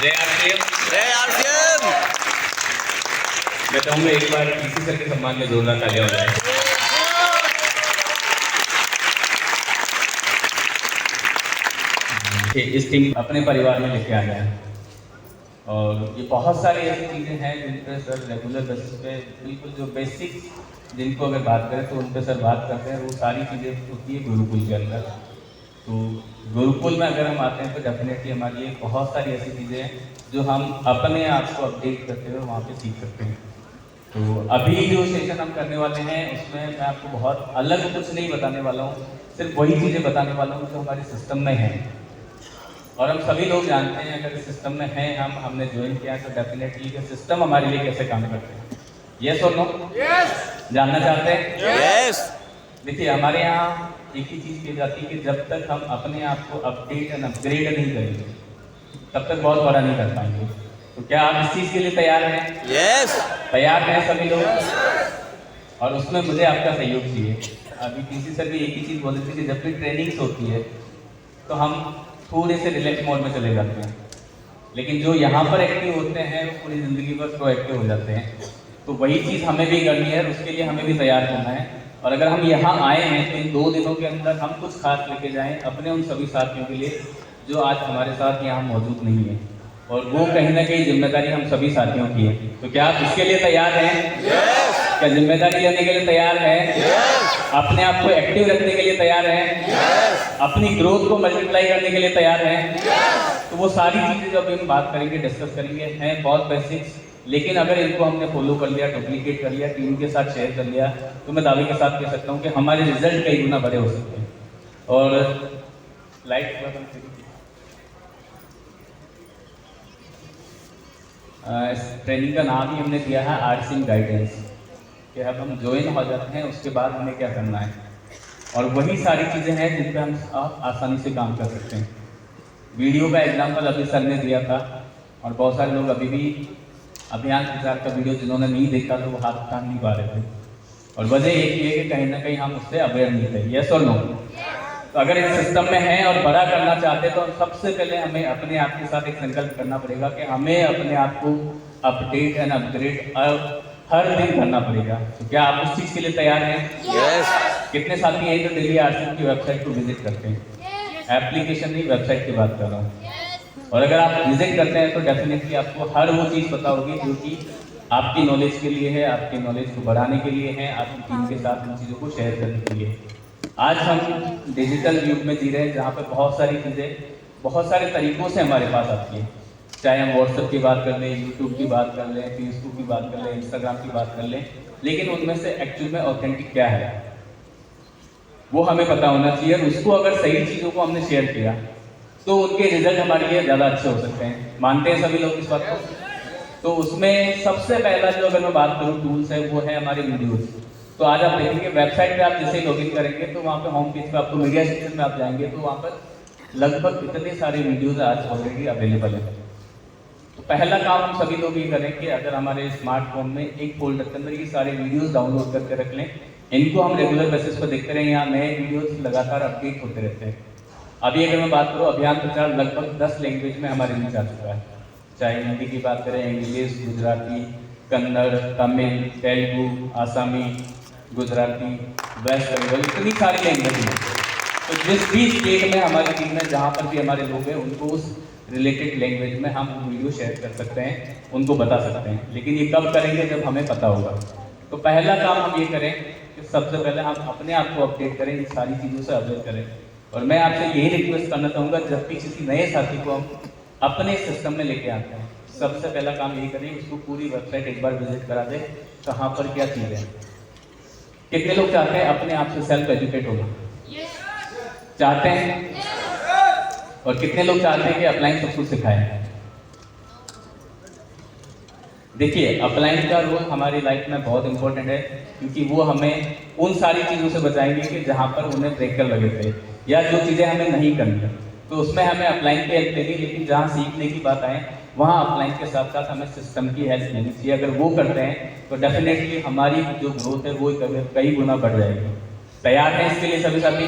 जय आरसीएम। जय आरसीएम। मैं चाहूंगा एक बार पीसी सर के सम्मान में जोरदार तालियां हो जाए। इस टीम अपने परिवार में लेके आ गया और ये बहुत सारी ऐसी चीज़ें हैं जिन पर सर रेगुलर बेसिस पे बिल्कुल जो बेसिक्स जिनको अगर बात करें तो उन पर सर बात करते हैं। वो सारी चीज़ें होती है गुरुकुल के अंदर। तो गुरुकुल में अगर हम आते हैं तो डेफिनेटली हमारे लिए बहुत सारी ऐसी चीज़ें हैं जो हम अपने आप को अपडेट करते हुए वहाँ पे सीख सकते हैं। तो अभी जो सेशन हम करने वाले हैं उसमें मैं आपको बहुत अलग कुछ नहीं बताने वाला हूँ, सिर्फ वही चीज़ें बताने वाला हूँ जो हमारे सिस्टम में हैं और हम सभी लोग जानते हैं। अगर सिस्टम में हैं हमने ज्वाइन किया तो डेफिनेटली कि सिस्टम हमारे लिए कैसे काम करते हैं। यस और नो? यस। जानना चाहते हैं? यस। देखिए हमारे यहाँ एक ही चीज़ की जाती है कि जब तक हम अपने आप को अपडेट एंड अपग्रेड नहीं करेंगे तब तक बहुत बड़ा नहीं कर पाएंगे। तो क्या आप इस चीज़ के लिए तैयार हैं? यस। तैयार हैं सभी लोग? और उसमें मुझे आपका सहयोग चाहिए। अभी पीसी सर भी एक ही चीज़ बोल रहे थे कि जब भी ट्रेनिंग्स होती है तो हम थोड़े से रिलैक्स मोड में चले जाते हैं, लेकिन जो यहाँ पर एक्टिव होते हैं वो पूरी ज़िंदगी पर प्रोएक्टिव हो जाते हैं। तो वही चीज़ हमें भी करनी है और उसके लिए हमें भी तैयार होना है। और अगर हम यहाँ आए हैं तो इन 2 दिनों के अंदर हम कुछ खास लेके जाएं अपने उन सभी साथियों के लिए जो आज हमारे साथ यहाँ मौजूद नहीं है, और वो कहीं ना कहीं जिम्मेदारी हम सभी साथियों की है। तो क्या आप इसके लिए तैयार हैं? यस। क्या जिम्मेदारी लेने के लिए तैयार हैं? यस। अपने आप को एक्टिव रखने के लिए तैयार हैं? यस। अपनी ग्रोथ को मल्टीप्लाई करने के लिए तैयार हैं? यस। तो वो सारी चीज़ें जो अभी हम बात करेंगे, डिस्कस करेंगे, हैं बहुत बेसिक्स, लेकिन अगर इनको हमने फॉलो कर लिया, डुप्लीकेट कर लिया, टीम के साथ शेयर कर लिया तो मैं दावे के साथ कह सकता हूँ कि हमारे रिजल्ट कई गुना बड़े हो सकते हैं। और लाइट इस ट्रेनिंग का नाम ही हमने दिया है आरसीएम गाइडेंस, कि अब हम ज्वाइन हो जाते हैं उसके बाद हमें क्या करना है। और वही सारी चीज़ें हैं जिन पर हम आसानी से काम कर सकते हैं। वीडियो का एग्जाम्पल अभी सर ने दिया था और बहुत सारे लोग अभी भी अभियान प्रचार का वीडियो जिन्होंने नहीं देखा तो वो हाथ उठा नहीं पा रहे थे, और वजह एक ही है कि कहीं ना कहीं हम उससे अवेयर नहीं थे। यस और नो? तो अगर इस सिस्टम में हैं और बड़ा करना चाहते हैं तो सबसे पहले हमें अपने आप के साथ एक संकल्प करना पड़ेगा कि हमें अपने आप को अपडेट एंड अपग्रेड हर दिन करना पड़ेगा। तो क्या आप उस चीज़ के लिए तैयार हैं? यस। कितने साथी हैं जो डेली आरसीएम की वेबसाइट को विजिट करते हैं? एप्लीकेशन नहीं, वेबसाइट की बात कर रहा हूँ। और अगर आप विजिट करते हैं तो डेफिनेटली आपको हर वो चीज़ पता होगी जो कि आपकी नॉलेज के लिए है, आपकी नॉलेज को बढ़ाने के लिए है, आपकी टीम के साथ उन चीज़ों को शेयर करने के लिए। आज हम डिजिटल युग में जी रहे हैं जहाँ पे बहुत सारी चीज़ें बहुत सारे तरीक़ों से हमारे पास आती है। चाहे हम व्हाट्सएप की बात कर लें, यूट्यूब की बात कर लें, फेसबुक की बात कर लें, इंस्टाग्राम की बात कर लें, लेकिन उनमें से एक्चुअल में ऑथेंटिक क्या है वो हमें पता होना चाहिए। और उसको अगर सही चीज़ों को हमने शेयर किया तो उनके रिजल्ट हमारे लिए ज़्यादा अच्छे हो सकते हैं। मानते हैं सभी लोग इस बात को? तो उसमें सबसे पहला जो अगर मैं बात करूँ टूल्स है वो है हमारे वीडियोज़। तो आज आप देखेंगे वेबसाइट पे आप जैसे ही लॉगिन करेंगे तो वहाँ पे होम पेज पे आपको मीडिया सेक्शन में आप जाएंगे तो वहाँ पर लगभग इतने सारे वीडियोज़ आज ऑलरेडी अवेलेबल हैं। तो पहला काम हम सभी लोग ये करें कि अगर हमारे स्मार्टफोन में एक फोल्डर के अंदर ये सारे वीडियोज़ डाउनलोड करके रख लें। इनको हम रेगुलर बेसिस पर देखते रहें, यहाँ नए वीडियोज़ लगातार अपडेट होते रहते हैं। अभी अगर मैं बात करूँ अभियान प्रचार लगभग 10 लैंग्वेज में हमारे बीच आ चुका है। चाहे हिंदी की बात करें, इंग्लिश, गुजराती, कन्नड़, तमिल, तेलुगु, आसामी, गुजराती, वेस्ट बंगाल, इतनी सारी लैंग्वेज हैं। तो जिस भी स्टेट में हमारी टीम में जहाँ पर भी हमारे लोग हैं उनको उस रिलेटेड लैंग्वेज में हम वीडियो शेयर कर सकते हैं, उनको बता सकते हैं। लेकिन ये कब करेंगे? जब हमें पता होगा। तो पहला काम हम ये करें कि सबसे पहले हम अपने आप को अपडेट करें, इन सारी चीज़ों से अवेयर करें। और मैं आपसे यही रिक्वेस्ट करना चाहूँगा जब भी किसी नए साथी को हम अपने सिस्टम में लेके आते हैं सबसे पहला काम यही करें, उसको पूरी वेबसाइट एक बार विजिट करा दें, कहाँ पर क्या चीज़ है। कितने लोग चाहते हैं अपने आप से सेल्फ एजुकेट होना? चाहते हैं? और कितने लोग चाहते हैं कि अपलाइन सब कुछ सिखाएं? देखिए अपलाइन का रोल हमारी लाइफ में बहुत इंपॉर्टेंट है, क्योंकि वो हमें उन सारी चीज़ों से बचाएंगे कि जहाँ पर उन्हें ब्रेकर लगे थे या जो चीज़ें हमें नहीं करनी, तो उसमें हमें अपलाइन की हेल्प लेनी। लेकिन जहाँ सीखने की बात आए वहाँ अपलाइन के साथ साथ हमें सिस्टम की हेल्प लेनी चाहिए। अगर वो करते हैं तो डेफिनेटली हमारी जो ग्रोथ है वो कई गुना बढ़ जाएगी। तैयार हैं इसके लिए सभी साथी?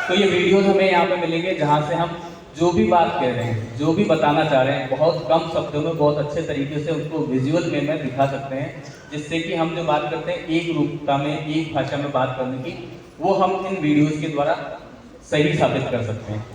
तो ये वीडियोस हमें यहाँ पे मिलेंगे जहाँ से हम जो भी बात कह रहे हैं, जो भी बताना चाह रहे हैं, बहुत कम शब्दों में बहुत अच्छे तरीके से उनको विजुअल वे में दिखा सकते हैं, जिससे कि हम जो बात करते हैं एक रूपता में, एक भाषा में बात करने की, वो हम इन वीडियोस के द्वारा सही साबित कर सकते हैं।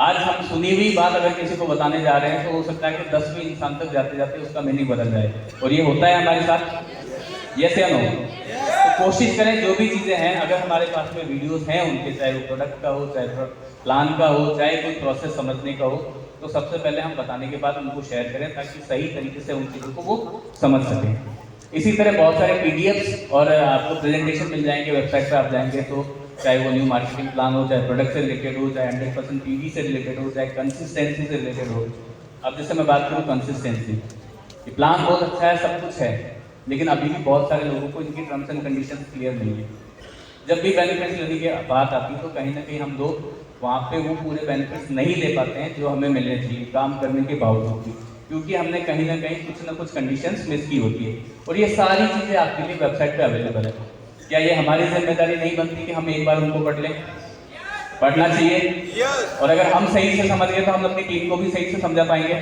आज हम सुनी हुई बात अगर किसी को बताने जा रहे हैं तो हो सकता है कि 10वें इंसान तक जाते जाते उसका मीनिंग बदल जाए, और ये होता है हमारे साथ, यस या नो? तो कोशिश करें जो भी चीज़ें हैं, अगर हमारे पास में वीडियोस हैं उनके, चाहे वो प्रोडक्ट का हो, चाहे प्लान का हो, चाहे कोई प्रोसेस समझने का हो, तो सबसे पहले हम बताने के बाद उनको शेयर करें ताकि सही तरीके से उन चीज़ों को वो समझ सकें। इसी तरह बहुत सारे पीडीएफ्स और आपको प्रेजेंटेशन मिल जाएंगे, वेबसाइट पर आप जाएंगे तो, चाहे वो न्यू मार्केटिंग प्लान हो, चाहे प्रोडक्ट से रिलेटेड हो, चाहे 100% पीवी से रिलेटेड हो, चाहे कंसिस्टेंसी से रिलेटेड हो। अब जैसे मैं बात करूँ कंसिस्टेंसी, प्लान बहुत अच्छा है, सब कुछ है, लेकिन अभी भी बहुत सारे लोगों को इनकी टर्म्स एंड कंडीशंस क्लियर नहीं है। जब भी बेनिफिट्स लेने की बात आती है तो कहीं ना कहीं हम लोग वहाँ पे वो पूरे बेनिफिट्स नहीं ले पाते हैं जो हमें मिलने चाहिए काम करने के बावजूद भी, क्योंकि हमने कहीं ना कहीं कुछ ना कुछ कंडीशंस मिस की होती है। और ये सारी चीज़ें आपके लिए वेबसाइट पे अवेलेबल है। क्या ये हमारी जिम्मेदारी नहीं बनती कि हम एक बार उनको पढ़ लें? पढ़ना चाहिए। और अगर हम सही से समझ गए तो हम अपनी टीम को भी सही से समझा पाएंगे।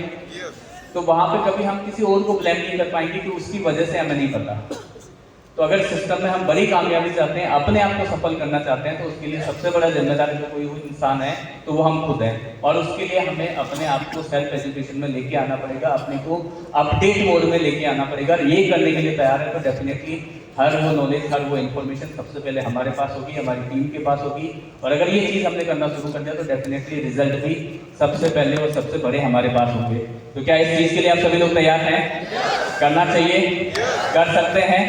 तो वहाँ पे कभी हम किसी और को ब्लेम नहीं कर पाएंगे कि उसकी वजह से हमें नहीं पता। तो अगर सिस्टम में हम बड़ी कामयाबी चाहते हैं, अपने आप को सफल करना चाहते हैं, तो उसके लिए सबसे बड़ा जिम्मेदार जो कोई इंसान है तो वो हम खुद हैं। और उसके लिए हमें अपने आप को सेल्फ एजुकेशन में लेके आना पड़ेगा, अपने को अपडेट मोड में लेके आना पड़ेगा। और ये करने के लिए तैयार है तो डेफिनेटली हर वो नॉलेज, हर वो इन्फॉर्मेशन सबसे पहले हमारे पास होगी, हमारी टीम के पास होगी। और अगर ये चीज़ हमने करना शुरू कर दिया तो डेफिनेटली रिजल्ट भी सबसे पहले और सबसे बड़े हमारे पास होंगे। तो क्या इस चीज़ के लिए आप सभी लोग तैयार हैं? करना चाहिए? कर सकते हैं?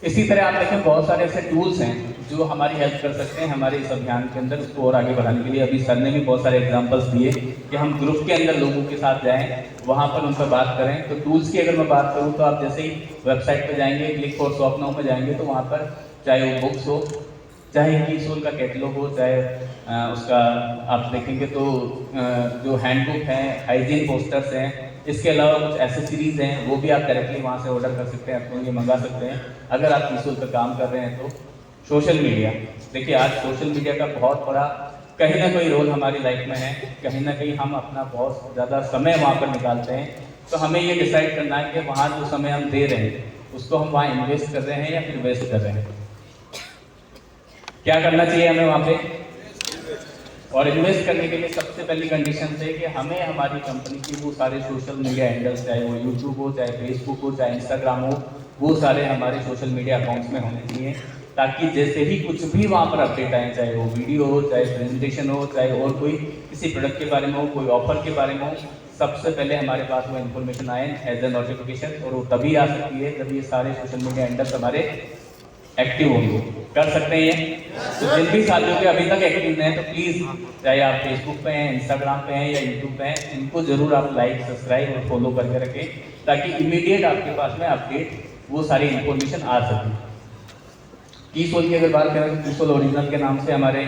इसी तरह आप देखें बहुत सारे ऐसे टूल्स हैं जो हमारी हेल्प कर सकते हैं हमारे इस अभियान के अंदर उसको और आगे बढ़ाने के लिए। अभी सर ने भी बहुत सारे एग्जांपल्स दिए कि हम ग्रुप के अंदर लोगों के साथ जाएं, वहाँ पर उनसे बात करें। तो टूल्स की अगर मैं बात करूँ तो आप जैसे ही वेबसाइट पर जाएंगे, क्लिक फॉर शॉप नाउ में जाएंगे तो वहाँ पर चाहे वो बुक्स हो, चाहे कीसोल का कैटलॉग हो, चाहे उसका आप देखेंगे तो जो हैंडबुक है, हाइजीन पोस्टर्स हैं, इसके अलावा कुछ एसेसरीज हैं, वो भी आप डायरेक्टली वहाँ से ऑर्डर कर सकते हैं, अपने लिए मंगा सकते हैं। अगर आप कीसोल पर काम कर रहे हैं तो सोशल मीडिया, देखिए आज सोशल मीडिया का बहुत बड़ा कहीं ना कहीं रोल हमारी लाइफ में है। कहीं ना कहीं हम अपना बहुत ज़्यादा समय वहाँ पर निकालते हैं, तो हमें ये डिसाइड करना है कि वहाँ जो समय हम दे रहे हैं उसको हम वहाँ इन्वेस्ट कर रहे हैं या फिर वेस्ट कर रहे हैं। क्या करना चाहिए हमें वहाँ पे? और इन्वेस्ट करने के लिए सबसे पहली कंडीशन है कि हमें हमारी कंपनी की वो सारे सोशल मीडिया हैंडल्स, चाहे वो यूट्यूब हो, चाहे फेसबुक हो, चाहे इंस्टाग्राम हो, वो सारे हमारे सोशल मीडिया अकाउंट्स में होने चाहिए, ताकि जैसे ही कुछ भी वहाँ पर अपडेट आए, चाहे वो वीडियो हो, चाहे प्रेजेंटेशन हो, चाहे और कोई किसी प्रोडक्ट के बारे में हो, कोई ऑफर के बारे में हो, सबसे पहले हमारे पास वो इन्फॉर्मेशन आए एज ए नोटिफिकेशन। और वो तभी आ सकती है जब ये सारे सोशल मीडिया हैंडल्स हमारे एक्टिव होंगे। कर सकते हैं ये? तो जिन भी साथियों के अभी तक एक्टिव हैं तो प्लीज़, चाहे आप फेसबुक पे हैं, इंस्टाग्राम पे हैं या यूट्यूब पे हैं, इनको जरूर आप लाइक, सब्सक्राइब और फॉलो करके रखें, ताकि इमीडिएट आपके पास में अपडेट वो सारी इन्फॉर्मेशन आ सके। कीसोल की अगर बात करें तो कीसोल ओरिजिनल के नाम से हमारे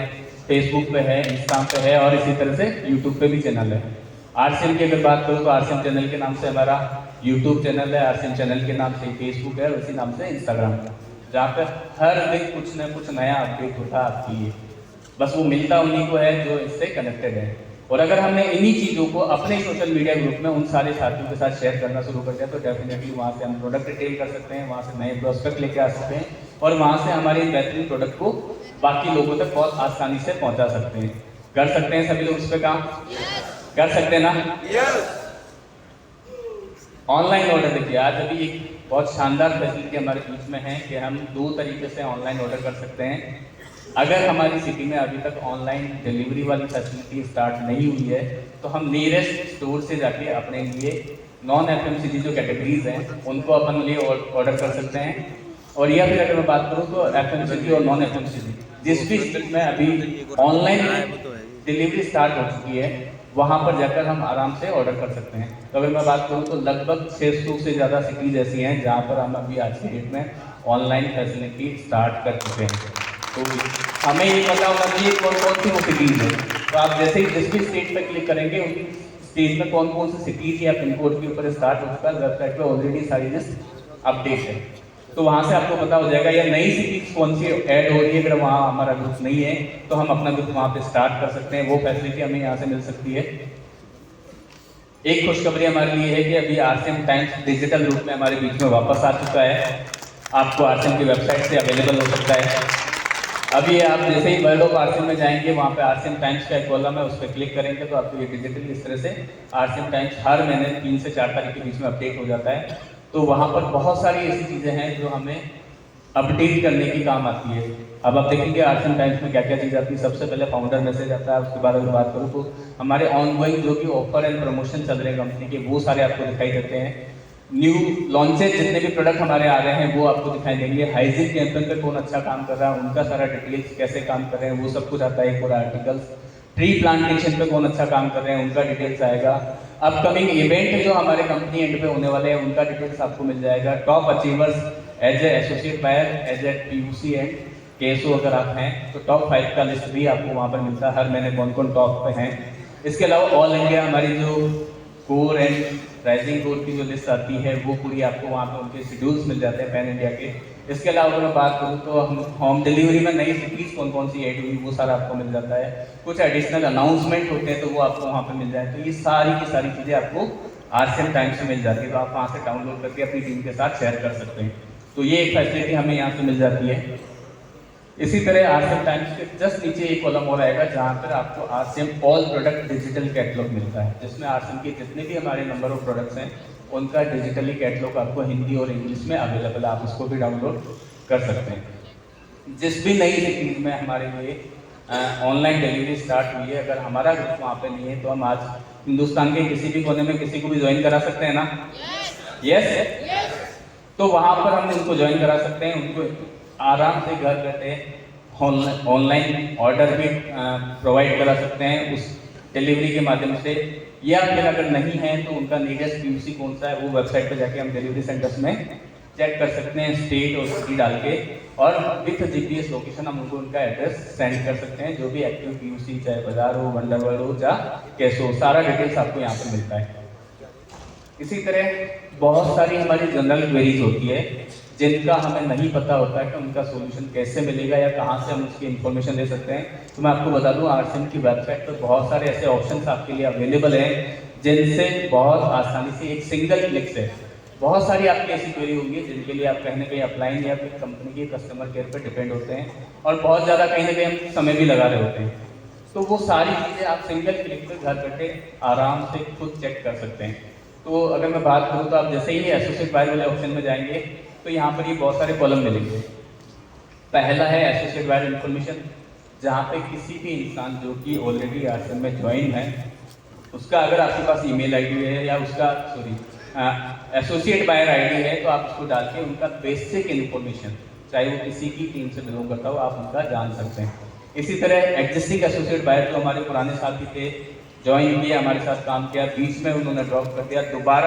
फेसबुक पे है, इंस्टाग्राम पे है और इसी तरह से यूट्यूब पे भी चैनल है। आरसीएम की अगर बात करूँ तो आरसीएम चैनल के नाम से हमारा यूट्यूब चैनल है, आरसीएम चैनल के नाम से फेसबुक है और इसी नाम से इंस्टाग्राम है, जहाँ पर हर दिन कुछ न कुछ नया अपडेट होता है आपके लिए। बस वो मिलता उन्हीं को है जो इससे कनेक्टेड है। और अगर हमने इन्हीं चीज़ों को अपने सोशल मीडिया ग्रुप में उन सारे साथियों के साथ शेयर करना शुरू कर दिया तो डेफिनेटली वहाँ से हम प्रोडक्ट रिटेल कर सकते हैं, वहाँ से नए प्रोस्पेक्ट लेके आ सकते हैं और वहाँ से हमारे बेहतरीन प्रोडक्ट को बाकी लोगों तक बहुत आसानी से पहुँचा सकते हैं। कर सकते हैं सभी लोग इस पर काम? कर सकते हैं ना? ऑनलाइन ऑर्डर देखिए, आज अभी एक बहुत शानदार फैसिलिटी हमारे बीच में है कि हम 2 तरीके से ऑनलाइन ऑर्डर कर सकते हैं। अगर हमारी सिटी में अभी तक ऑनलाइन डिलीवरी वाली फैसिलिटी स्टार्ट नहीं हुई है तो हम नियरेस्ट स्टोर से जाके अपने लिए नॉन एफएमसीजी जो कैटेगरीज हैं उनको अपन लिए ऑर्डर कर सकते हैं। और या फिर अगर मैं बात करूँ तो एफएमसीजी और नॉन एफएमसीजी जिस भी स्टेट में अभी ऑनलाइन डिलीवरी स्टार्ट हो चुकी है वहाँ पर जाकर हम आराम से ऑर्डर कर सकते हैं। तो अगर मैं बात करूँ तो लगभग 600 से ज़्यादा सिटीज़ ऐसी हैं जहाँ पर हम अभी आज के डेट में ऑनलाइन फैसिलिटी स्टार्ट कर चुके हैं। तो हमें ये पता होना चाहिए कौन कौन सी वो सिटीज़ हैं। तो आप जैसे ही जिस भी स्टेट पर क्लिक करेंगे उस स्टेट में कौन कौन सी सिटीज़ या पिन कोड के ऊपर स्टार्ट हो चुका है, वेबसाइट पर ऑलरेडी सारी लिस्ट अपडेट है। तो वहाँ से आपको पता हो जाएगा, या नई सिटीज कौन सी ऐड हो रही है, अगर वहाँ हमारा ग्रुप नहीं है तो हम अपना ग्रुप वहाँ पे स्टार्ट कर सकते हैं, वो फैसिलिटी हमें यहाँ से मिल सकती है। एक खुशखबरी हमारे लिए है कि अभी आरसीएम टाइम्स डिजिटल रूप में हमारे बीच में वापस आ चुका है, आपको आरसीएम की वेबसाइट से अवेलेबल हो सकता है। अभी आप जैसे ही वर्ल्ड ऑफ आरसीएम में जाएंगे, वहाँ पे आरसीएम टाइम्स का एक कॉलम है, उस पर क्लिक करेंगे तो आपको ये डिजिटली इस तरह से आरसीएम टाइम्स हर महीने 3 से 4 तारीख के बीच में अपडेट हो जाता है। तो वहाँ पर बहुत सारी ऐसी चीज़ें हैं जो हमें अपडेट करने की काम आती है। अब आप देखेंगे आरसीएम टाइम्स में क्या क्या चीज़ आती है। सबसे पहले फाउंडर मैसेज आता है, उसके बाद अगर बात करूँ तो हमारे ऑनगोइंग जो भी ऑफर एंड प्रमोशन चल रहे हैं कंपनी के, वो सारे आपको दिखाई देते हैं। न्यू लॉन्चेज जितने भी प्रोडक्ट हमारे आ रहे हैं वो आपको दिखाई देंगे। हाइजीन कैंपेन पे कौन अच्छा काम कर रहा है, उनका सारा डिटेल्स कैसे काम कर रहे हैं वो सब कुछ आता है, पूरा आर्टिकल्स। ट्री प्लांटेशन पे कौन अच्छा काम कर रहे हैं उनका डिटेल्स आएगा। अपकमिंग इवेंट जो हमारे कंपनी एंड पे होने वाले हैं उनका डिटेल्स आपको मिल जाएगा। Top achievers as a associate buyer, as a PUC and KSO अगर आप हैं तो टॉप 5 का लिस्ट भी आपको वहाँ पर मिलता है, हर महीने कौन कौन टॉप पे हैं। इसके अलावा ऑल इंडिया हमारी जो कोर एंड राइजिंग कोर की जो लिस्ट आती है वो पूरी आपको वहाँ पे उनके शेड्यूल्स मिल जाते हैं पैन इंडिया के। इसके अलावा अगर मैं बात करूँ तो हम होम डिलीवरी में नई सिटीज़ कौन कौन सी ऐड हुई वो सारा आपको मिल जाता है। कुछ एडिशनल अनाउंसमेंट होते हैं तो वो आपको वहाँ पे मिल जाए। तो ये सारी की सारी चीज़ें आपको आरसीएम टाइम्स से मिल जाती है, तो आप वहाँ से डाउनलोड करके अपनी टीम के साथ शेयर कर सकते हैं। तो ये एक फैसिलिटी हमें यहाँ से मिल जाती है। इसी तरह आरसीएम टाइम्स के जस्ट नीचे एक कॉलम और आएगा जहाँ पर आपको RCM all product digital catalogue मिलता है, जिसमें आरसीएम के जितने भी हमारे नंबर ऑफ प्रोडक्ट्स हैं उनका डिजिटली कैटलॉग आपको हिंदी और इंग्लिश में अवेलेबल है, आप उसको भी डाउनलोड कर सकते हैं। जिस भी नई सिटीज में हमारे लिए ऑनलाइन डिलीवरी स्टार्ट हुई है, अगर हमारा ग्रुप वहाँ पे नहीं है तो हम आज हिंदुस्तान के किसी भी कोने में किसी को भी ज्वाइन करा सकते हैं ना। यस। तो वहाँ पर हम उनको ज्वाइन करा सकते हैं, उनको आराम से घर बैठे ऑनलाइन ऑर्डर भी प्रोवाइड करा सकते हैं उस डिलीवरी के माध्यम से। या फिर अगर नहीं है तो उनका नियरेस्ट पीयूसी कौन सा है वो वेबसाइट पर जाके हम डिलीवरी सेंटर्स में चेक कर सकते हैं, स्टेट और सिटी डाल के, और विथ जीपीएस लोकेशन हम उनको उनका एड्रेस सेंड कर सकते हैं। जो भी एक्टिव पीयूसी, चाहे बाजार हो, वंडर वर्ल्ड हो या कैसे हो, सारा डिटेल्स आपको यहाँ पर मिलता है। इसी तरह बहुत सारी हमारी जनरल क्वेरीज होती है जिनका हमें नहीं पता होता है कि उनका सॉल्यूशन कैसे मिलेगा या कहाँ से हम उसकी इन्फॉर्मेशन ले सकते हैं। तो मैं आपको बता दूं, आरसीएम की वेबसाइट पर बहुत सारे ऐसे ऑप्शंस आपके लिए अवेलेबल हैं जिनसे बहुत आसानी से एक सिंगल क्लिक से बहुत सारी आपकी ऐसी क्वेरी होंगी जिनके लिए आप कहीं ना कहीं अपलाइन या फिर कंपनी के कस्टमर केयर पर डिपेंड होते हैं और बहुत ज़्यादा कहीं ना कहीं हम समय भी लगा रहे होते हैं। तो वो सारी चीज़ें आप सिंगल क्लिक पर घर बैठे आराम से खुद चेक कर सकते हैं। तो अगर मैं बात करूँ तो आप जैसे ही एसोसिएट बायर वाले ऑप्शन में जाएंगे तो यहाँ पर ये बहुत सारे कॉलम मिलेंगे। पहला है एसोसिएट बायर इन्फॉर्मेशन, जहाँ पे किसी भी इंसान जो कि ऑलरेडी आरसीएम में ज्वाइन है उसका अगर आपके पास ईमेल आईडी है या उसका एसोसिएट बायर आईडी है तो आप उसको डाल के उनका बेसिक इन्फॉर्मेशन, चाहे वो किसी की टीम से बिलोंग करता हो, आप उनका जान सकते हैं। इसी तरह एग्जिस्टिंग एसोसिएट बायर जो हमारे पुराने साथी थे, ज्वाइन किया, हमारे साथ काम किया, बीच में उन्होंने ड्रॉप कर दिया, दोबारा